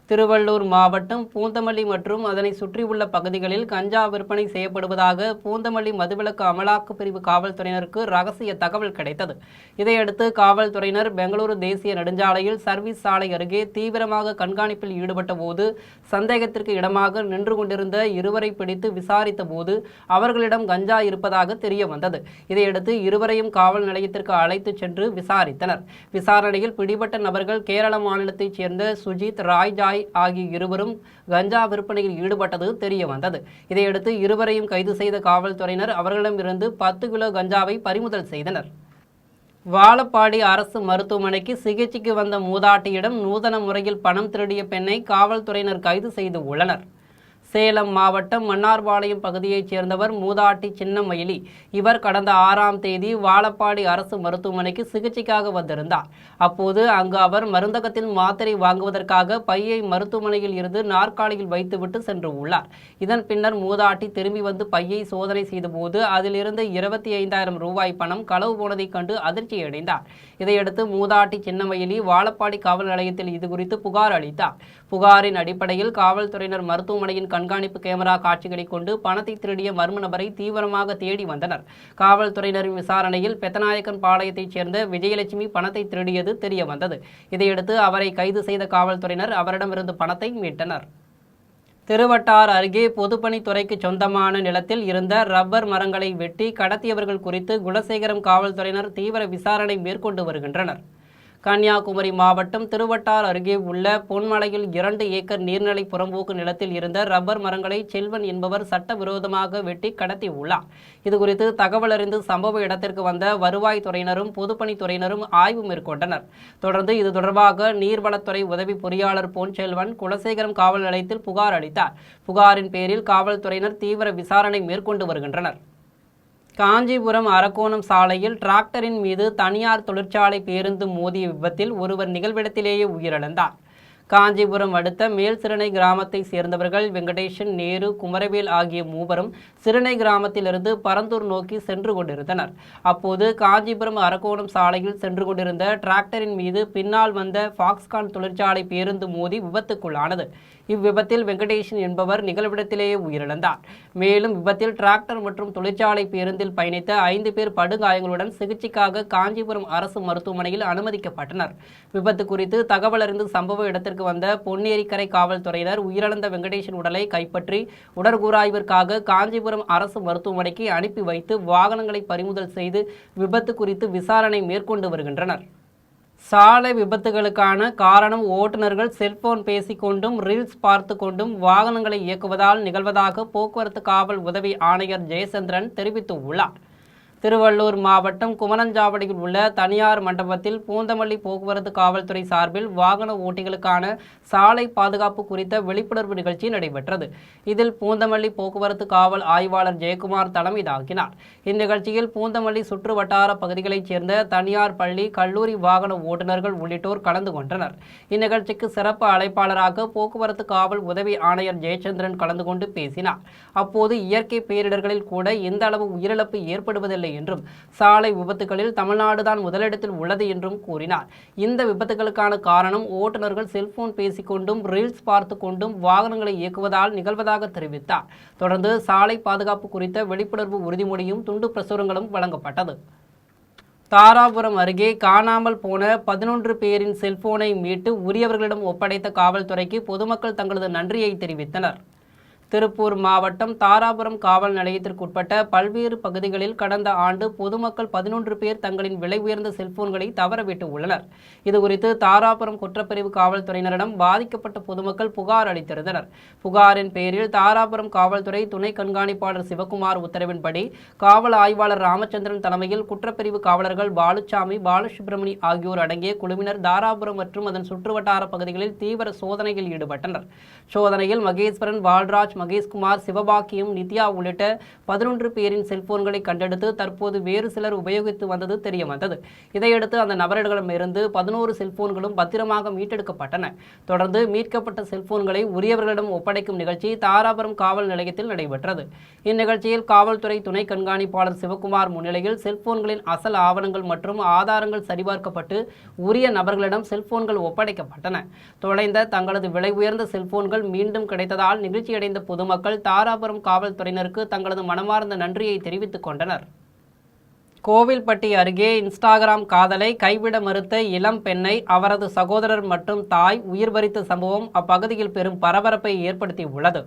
திருவள்ளூர் மாவட்டம் பூந்தமல்லி மற்றும் அதனை சுற்றியுள்ள பகுதிகளில் கஞ்சா விற்பனை செய்யப்படுவதாக பூந்தமல்லி மதுவிலக்கு அமலாக்க பிரிவு காவல்துறையினருக்கு ரகசிய தகவல் கிடைத்தது. இதையடுத்து காவல்துறையினர் பெங்களூரு தேசிய நெடுஞ்சாலையில் சர்வீஸ் சாலை அருகே தீவிரமாக கண்காணிப்பில் ஈடுபட்ட போது சந்தேகத்திற்கு இடமாக நின்று கொண்டிருந்த இருவரை பிடித்து விசாரித்த போது அவர்களிடம் கஞ்சா இருப்பதாக தெரிய வந்தது. இதையடுத்து இருவரையும் காவல் நிலையத்திற்கு அழைத்து சென்று விசாரித்தனர். விசாரணையில் பிடிபட்ட நபர்கள் கேரள மாநிலத்தைச் சேர்ந்த சுஜித் ராய்ஜாய் ஆகிய இருவரும் கஞ்சா விற்பனையில் ஈடுபட்டது தெரிய வந்தது. இதையடுத்து இருவரையும் கைது செய்த காவல்துறையினர் அவர்களிடமிருந்து 10 கிலோ கஞ்சாவை பறிமுதல் செய்தனர். வாழப்பாடி அரசு மருத்துவமனைக்கு சிகிச்சைக்கு வந்த மூதாட்டியிடம் நூதன முறையில் பணம் திருடிய பெண்ணை காவல்துறையினர் கைது செய்து உள்ளனர். சேலம் மாவட்டம் மன்னார்பாளையம் பகுதியைச் சேர்ந்தவர் மூதாட்டி சின்னமயிலி. இவர் கடந்த 6ஆம் தேதி வாழப்பாடி அரசு மருத்துவமனைக்கு சிகிச்சைக்காக வந்திருந்தார். அப்போது அங்கு அவர் மருந்தகத்தில் மாத்திரை வாங்குவதற்காக பையை மருத்துவமனையில் இருந்து நாற்காலியில் வைத்துவிட்டு சென்று உள்ளார். இதன் பின்னர் மூதாட்டி திரும்பி வந்து பையை சோதனை செய்தபோது அதிலிருந்து 25,000 ரூபாய் பணம் களவு போனதைக் கண்டு அதிர்ச்சியடைந்தார். இதையடுத்து மூதாட்டி சின்னமயிலி வாழப்பாடி காவல் நிலையத்தில் இதுகுறித்து புகார் அளித்தார். புகாரின் அடிப்படையில் காவல்துறையினர் மருத்துவமனையின் கண்காணிப்பு கேமரா காட்சிகளை கொண்டு பணத்தை திருடிய மர்ம நபரை தீவிரமாக தேடி வந்தனர். காவல்துறையினரின் விசாரணையில் பெத்தநாயக்கன் பாளையத்தைச் சேர்ந்த விஜயலட்சுமி பணத்தை திருடியது தெரிய வந்தது. இதையடுத்து அவரை கைது செய்த காவல்துறையினர் அவரிடமிருந்து பணத்தை மீட்டனர். திருவட்டார் அருகே பொதுப்பணித்துறைக்கு சொந்தமான நிலத்தில் இருந்த ரப்பர் மரங்களை வெட்டி கடத்தியவர்கள் குறித்து குலசேகரம் காவல்துறையினர் தீவிர விசாரணை மேற்கொண்டு வருகின்றனர். கன்னியாகுமரி மாவட்டம் திருவட்டார் அருகே உள்ள பொன்மலையில் 2 ஏக்கர் நீர்நிலை புறம்போக்கு நிலத்தில் இருந்த ரப்பர் மரங்களை செல்வன் என்பவர் சட்டவிரோதமாக வெட்டி கடத்தி உள்ளார். இதுகுறித்து தகவல் அறிந்து சம்பவ இடத்திற்கு வந்த வருவாய்த்துறையினரும் பொதுப்பணித்துறையினரும் ஆய்வு மேற்கொண்டனர். தொடர்ந்து இது தொடர்பாக நீர்வளத்துறை உதவி பொறியாளர் பொன் செல்வன் குலசேகரம் காவல் நிலையத்தில் புகார் அளித்தார். புகாரின் பேரில் காவல்துறையினர் தீவிர விசாரணை மேற்கொண்டு வருகின்றனர். காஞ்சிபுரம் அரக்கோணம் சாலையில் டிராக்டரின் மீது தனியார் தொழிற்சாலை பேருந்து மோதிய விபத்தில் ஒருவர் நிகழ்விடத்திலேயே உயிரிழந்தார். காஞ்சிபுரம் அடுத்த மேல் சிறுனை கிராமத்தை சேர்ந்தவர்கள் வெங்கடேசன், நேரு, குமரவேல் ஆகிய மூவரும் சிறுனை கிராமத்திலிருந்து பரந்தூர் நோக்கி சென்று கொண்டிருந்தனர். அப்போது காஞ்சிபுரம் அரக்கோணம் சாலையில் சென்று கொண்டிருந்த டிராக்டரின் மீது பின்னால் வந்த ஃபாக்ஸ்கான் தொழிற்சாலை பேருந்து மோதி விபத்துக்குள்ளானது. இவ்விபத்தில் வெங்கடேசன் என்பவர் நிகழ்விடத்திலேயே உயிரிழந்தார். மேலும் விபத்தில் டிராக்டர் மற்றும் தொழிற்சாலை பேருந்தில் பயணித்த 5 பேர் படுகாயங்களுடன் சிகிச்சைக்காக காஞ்சிபுரம் அரசு மருத்துவமனையில் அனுமதிக்கப்பட்டனர். விபத்து குறித்து தகவல் அறிந்து சம்பவ இடத்திற்கு வந்த பொன்னேரிக்கரை காவல்துறையினர் உயிரிழந்த வெங்கடேசன் உடலை கைப்பற்றி உடற்கூராய்விற்காக காஞ்சிபுரம் அரசு மருத்துவமனைக்கு அனுப்பி வைத்து வாகனங்களை பறிமுதல் செய்து விபத்து குறித்து விசாரணை மேற்கொண்டு வருகின்றனர். சாலை விபத்துகளுக்கான காரணம் ஓட்டுநர்கள் செல்போன் பேசிக்கொண்டும் ரீல்ஸ் பார்த்து கொண்டும் வாகனங்களை இயக்குவதால் நிகழ்வதாக போக்குவரத்து காவல் உதவி ஆணையர் ஜெயச்சந்திரன் தெரிவித்துள்ளார். திருவள்ளூர் மாவட்டம் குமரஞ்சாவடியில் உள்ள தனியார் மண்டபத்தில் பூந்தமல்லி போக்குவரத்து காவல்துறை சார்பில் வாகன ஓட்டிகளுக்கான சாலை பாதுகாப்பு குறித்த விழிப்புணர்வு நிகழ்ச்சி நடைபெற்றது. இதில் பூந்தமல்லி போக்குவரத்து காவல் ஆய்வாளர் ஜெயக்குமார் தலைமை தாங்கினார். இந்நிகழ்ச்சியில் பூந்தமல்லி சுற்று வட்டார பகுதிகளைச் சேர்ந்த தனியார் பள்ளி, கல்லூரி வாகன ஓட்டுநர்கள் உள்ளிட்டோர் கலந்து கொண்டனர். இந்நிகழ்ச்சிக்கு சிறப்பு அழைப்பாளராக போக்குவரத்து காவல் உதவி ஆணையர் ஜெயச்சந்திரன் கலந்து கொண்டு பேசினார். அப்போது இயற்கை பேரிடர்களில் கூட இந்த அளவு உயிரிழப்பு ஏற்படுவதில்லை என்றும் சாலை விபத்துகளில் தமிழ்நாடுதான் முதலிடத்தில் உள்ளது என்றும் கூறினார். இந்த விபத்துகளுக்கான காரணம் ஓட்டுநர்கள் செல்போன் பேசிக்கொண்டும் ரீல்ஸ் பார்த்து கொண்டும் வாகனங்களை இயக்குவதால் நிகழ்வதாக தெரிவித்தார். தொடர்ந்து சாலை பாதுகாப்பு குறித்த விழிப்புணர்வு உறுதிமொழியும் துண்டு பிரசுரங்களும் வழங்கப்பட்டது. தாராபுரம் அருகே காணாமல் போன 11 பேரின் செல்போனை மீட்டு உரியவர்களிடம் ஒப்படைத்த காவல்துறைக்கு பொதுமக்கள் தங்களது நன்றியை தெரிவித்தனர். திருப்பூர் மாவட்டம் தாராபுரம் காவல் நிலையத்திற்குட்பட்ட பல்வேறு பகுதிகளில் கடந்த ஆண்டு பொதுமக்கள் 11 பேர் தங்களின் விலை உயர்ந்த செல்போன்களை தவறவிட்டு உள்ளனர். இதுகுறித்து தாராபுரம் குற்றப்பிரிவு காவல்துறையினரிடம் பாதிக்கப்பட்ட பொதுமக்கள் புகார் அளித்திருந்தனர். புகாரின் பேரில் தாராபுரம் காவல்துறை துணை கண்காணிப்பாளர் சிவகுமார் உத்தரவின்படி காவல் ஆய்வாளர் ராமச்சந்திரன் தலைமையில் குற்றப்பிரிவு காவலர்கள் பாலுசாமி, பாலசுப்ரமணி ஆகியோர் அடங்கிய குழுவினர் தாராபுரம் மற்றும் அதன் சுற்றுவட்டார பகுதிகளில் தீவிர சோதனையில் ஈடுபட்டனர். சோதனையில் மகேஸ்வரன், பால்ராஜ், மகேஷ்குமார், சிவபாக்கியம், நித்யா உள்ளிட்ட 11 பேரின் செல்போன்களை கண்டெடுத்து தற்போது வேறு சிலர் உபயோகித்து வந்தது தெரியவந்தது. இதையடுத்து அந்த நபர்களிடமிருந்து 11 செல்போன்களும் பத்திரமாக மீட்டெடுக்கப்பட்டன. தொடர்ந்து மீட்கப்பட்ட செல்போன்களை உரியவர்களிடம் ஒப்படைக்கும் நிகழ்ச்சி தாராபுரம் காவல் நிலையத்தில் நடைபெற்றது. இந்நிகழ்ச்சியில் காவல்துறை துணை கண்காணிப்பாளர் சிவகுமார் முன்னிலையில் செல்போன்களின் அசல் ஆவணங்கள் மற்றும் ஆதாரங்கள் சரிபார்க்கப்பட்டு உரிய நபர்களிடம் செல்போன்கள் ஒப்படைக்கப்பட்டன. தொலைந்த தங்களது விலை உயர்ந்த செல்போன்கள் மீண்டும் கிடைத்ததால் நிகழ்ச்சியடைந்த பொதுமக்கள் தாராபுரம் காவல்துறையினருக்கு தங்களது மனமார்ந்த நன்றியை தெரிவித்துக் கொண்டனர். கோவில்பட்டி அருகே இன்ஸ்டாகிராம் காதலை கைவிட மறுத்த இளம் பெண்ணை அவரது சகோதரர் மற்றும் தாய் உயிர் பறித்த சம்பவம் அப்பகுதியில் பெரும் பரபரப்பை ஏற்படுத்தியுள்ளது.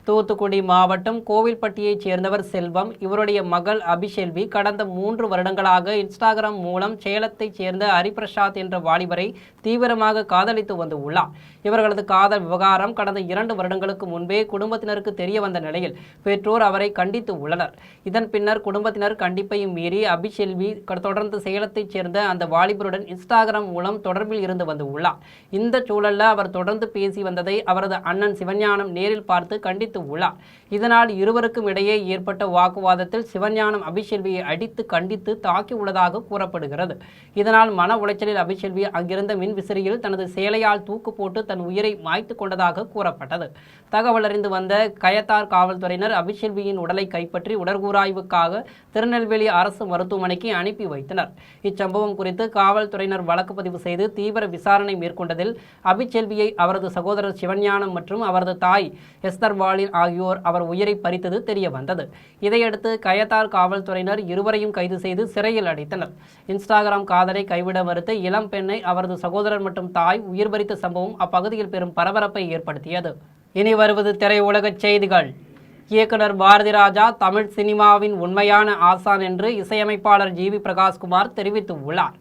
தூத்துக்குடி மாவட்டம் கோவில்பட்டியைச் சேர்ந்தவர் செல்வம். இவருடைய மகள் அபிஷெல்வி கடந்த 3 வருடங்களாக இன்ஸ்டாகிராம் மூலம் சேலத்தைச் சேர்ந்த ஹரிபிரசாத் என்ற வாலிபரை தீவிரமாக காதலித்து வந்துள்ளார். இவர்களது காதல் விவகாரம் கடந்த 2 வருடங்களுக்கு முன்பே குடும்பத்தினருக்கு தெரிய வந்த நிலையில் பெற்றோர் அவரை கண்டித்து உள்ளனர். இதன் பின்னர் குடும்பத்தினர் கண்டிப்பையும் மீறி அபிஷெல்வி தொடர்ந்து சேலத்தைச் சேர்ந்த அந்த வாலிபருடன் இன்ஸ்டாகிராம் மூலம் தொடர்பில் இருந்து வந்துள்ளார். இந்த சூழலில் அவர் தொடர்ந்து பேசி வந்ததை அவரது அண்ணன் சிவஞானம் நேரில் பார்த்து கண்டித்து உள்ளார். இதனால் இருவருக்கும் இடையே ஏற்பட்ட வாக்குவாதத்தில் சிவஞானம் அபிஷெல்வியை அடித்து கண்டித்து தாக்கியுள்ளதாக கூறப்படுகிறது. இதனால் மன உளைச்சலில் அபிஷெல்வி அங்கிருந்த மின் விசிறியில் தனது சேலையால் தூக்கு போட்டு தன் உயிரை மாய்த்து கொண்டதாக கூறப்பட்டது. தகவல் அறிந்து வந்த கயத்தார் காவல்துறையினர் அபிஷெல்வியின் உடலை கைப்பற்றி உடற்கூராய்வுக்காக திருநெல்வேலி அரசு மருத்துவமனைக்கு அனுப்பி வைத்தனர். இச்சம்பவம் குறித்து காவல்துறையினர் வழக்கு பதிவு செய்து தீவிர விசாரணை மேற்கொண்டதில் அபிஷெல்வியை அவரது சகோதரர் சிவஞானம் மற்றும் அவரது தாய் எஸ்தர் ஆகியோர் அவர் உயிரை பறித்தது தெரிய வந்தது. இதையடுத்து கயத்தார் காவல்துறையினர் இருவரையும் கைது செய்து சிறையில் அடைத்தனர். இன்ஸ்டாகிராம் காதலை கைவிட மறுத்த இளம் பெண்ணை அவரது சகோதரர் மற்றும் தாய் உயிர் பறித்த சம்பவம் அப்பகுதியில் பெரும் பரபரப்பை ஏற்படுத்தியது. இனி வருவது திரையுலக செய்திகள். இயக்குனர் பாரதிராஜா தமிழ் சினிமாவின் உண்மையான ஆசான் என்று இசையமைப்பாளர் ஜிவி பிரகாஷ்குமார் தெரிவித்துள்ளார்.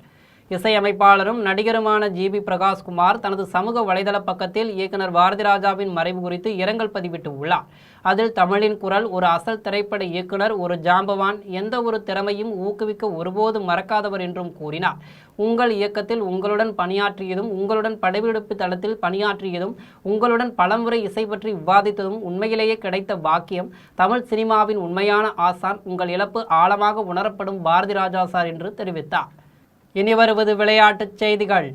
இசையமைப்பாளரும் நடிகருமான ஜிவி பிரகாஷ்குமார் தனது சமூக வலைதள பக்கத்தில் இயக்குனர் பாரதிராஜாவின் மறைவு குறித்து இரங்கல் பதிவிட்டு உள்ளார். அதில் தமிழின் குரல், ஒரு அசல் திரைப்பட இயக்குனர், ஒரு ஜாம்பவான், எந்த ஒரு திறமையும் ஊக்குவிக்க ஒருபோதும் மறக்காதவர் என்றும் கூறினார். உங்கள் இயக்கத்தில் உங்களுடன் பணியாற்றியதும், உங்களுடன் படப்பிடிப்பு தளத்தில் பணியாற்றியதும், உங்களுடன் பலமுறை இசை பற்றி விவாதித்ததும் உண்மையிலேயே கிடைத்த பாக்கியம். தமிழ் சினிமாவின் உண்மையான ஆசான். உங்கள் இழப்பு ஆழமாக உணரப்படும் பாரதிராஜா சார் என்று தெரிவித்தார். இனி வருவது விளையாட்டுச் செய்திகள்.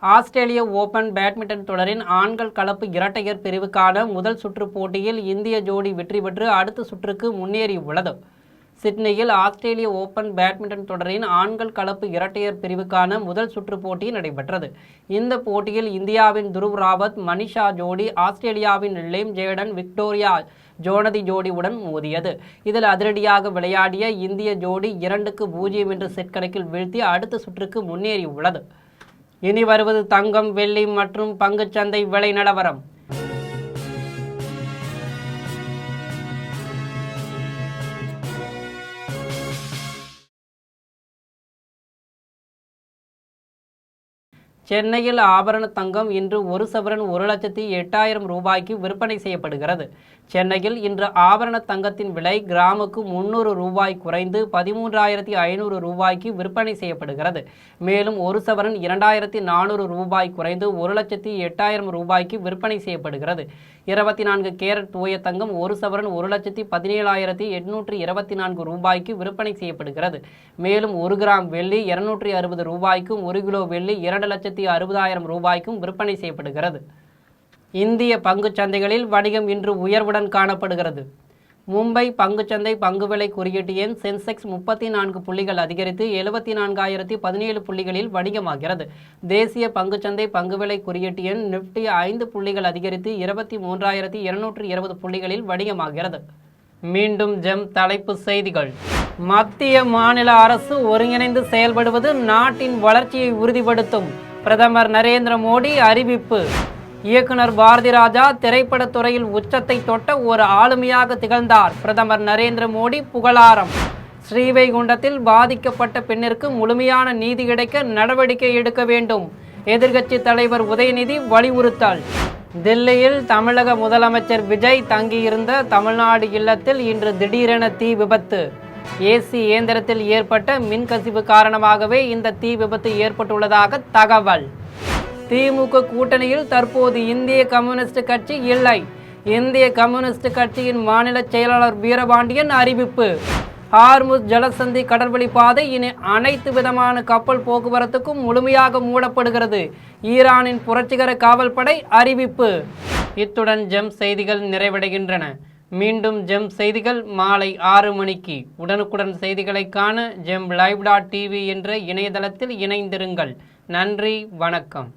ஆஸ்திரேலிய ஓபன் பேட்மிண்டன் தொடரின் ஆண்கள் கலப்பு இரட்டையர் பிரிவுக்கான முதல் சுற்று போட்டியில் இந்திய ஜோடி வெற்றி பெற்று அடுத்த சுற்றுக்கு முன்னேறியுள்ளது. சிட்னியில் ஆஸ்திரேலிய ஓபன் பேட்மிண்டன் தொடரின் ஆண்கள் கலப்பு இரட்டையர் பிரிவுக்கான முதல் சுற்று போட்டி நடைபெற்றது. இந்த போட்டியில் இந்தியாவின் துருவ் ராவத், மனிஷா ஜோடி ஆஸ்திரேலியாவின் லேம் ஜேடன், விக்டோரியா ஜோனதி ஜோடியுடன் மோதியது. இதில் அதிரடியாக விளையாடிய இந்திய ஜோடி 2-0 என்ற செட் கணக்கில் வீழ்த்தி அடுத்த சுற்றுக்கு முன்னேறியுள்ளது. இனி வருவது தங்கம், வெள்ளி மற்றும் பங்குச்சந்தை விலை நிலவரம். சென்னையில் ஆபரண தங்கம் இன்று 1 சவரன் 1,08,000 ரூபாய்க்கு விற்பனை செய்யப்படுகிறது. சென்னையில் இன்று ஆபரண தங்கத்தின் விலை கிராமுக்கு 300 ரூபாய் குறைந்து 13,500 ரூபாய்க்கு விற்பனை செய்யப்படுகிறது. மேலும் 1 சவரன் 2,400 ரூபாய் குறைந்து 1,08,000 ரூபாய்க்கு விற்பனை செய்யப்படுகிறது. 24 கேரட் தூய தங்கம் 1 சவரன் 1,17,824 ரூபாய்க்கு விற்பனை செய்யப்படுகிறது. மேலும் 1 கிராம் வெள்ளி 260 ரூபாய்க்கும் 1 கிலோ வெள்ளி 2,60,000 ரூபாய்க்கும் விற்பனை செய்யப்படுகிறது. இந்திய பங்குச் சந்தைகளில் வணிகம் இன்று உயர்வுடன் காணப்படுகிறது. மும்பை பங்குச்சந்தை பங்குவிலை குறியீட்டு எண் சென்செக்ஸ் 34 புள்ளிகள் அதிகரித்து 74,017 புள்ளிகளில் வணிகமாகிறது. தேசிய பங்குச்சந்தை பங்குவிலை குறியீட்டு எண் நிப்டி 5 புள்ளிகள் அதிகரித்து 23,220 புள்ளிகளில் வணிகமாகிறது. மீண்டும் ஜெம் தலைப்பு செய்திகள். மத்திய மாநில அரசு ஒருங்கிணைந்து செயல்படுவது நாட்டின் வளர்ச்சியை உறுதிப்படுத்தும். பிரதமர் நரேந்திர மோடி அறிவிப்பு. இயக்குனர் பாரதி ராஜா திரைப்படத் துறையில் உச்சத்தை தொட்ட ஒரு ஆளுமையாக திகழ்ந்தார். பிரதமர் நரேந்திர மோடி புகழாரம். ஸ்ரீவைகுண்டத்தில் பாதிக்கப்பட்ட பெண்ணிற்கு முழுமையான நீதி கிடைக்க நடவடிக்கை எடுக்க வேண்டும். எதிர்க்கட்சி தலைவர் உதயநிதி வலியுறுத்தல். தில்லியில் தமிழக முதலமைச்சர் விஜய் தங்கியிருந்த தமிழ்நாடு இல்லத்தில் இன்று திடீரென தீ விபத்து. ஏசி இயந்திரத்தில் ஏற்பட்ட மின்கசிவு காரணமாகவே இந்த தீ விபத்து ஏற்பட்டுள்ளதாக தகவல். திமுக கூட்டணியில் தற்போது இந்திய கம்யூனிஸ்ட் கட்சி இல்லை. இந்திய கம்யூனிஸ்ட் கட்சியின் மாநில செயலாளர் வீரபாண்டியன் அறிவிப்பு. ஹார்முஸ் ஜலசந்தி கடல்வழி பாதை இனி அனைத்து விதமான கப்பல் போக்குவரத்துக்கும் முழுமையாக மூடப்படுகிறது. ஈரானின் புரட்சிகர காவல்படை அறிவிப்பு. இத்துடன் ஜெம் செய்திகள் நிறைவடைகின்றன. மீண்டும் ஜெம் செய்திகள் மாலை 6 மணிக்கு. உடனுக்குடன் செய்திகளை காண ஜெம் live.tv என்ற இணையதளத்தில் இணைந்திருங்கள். நன்றி, வணக்கம்.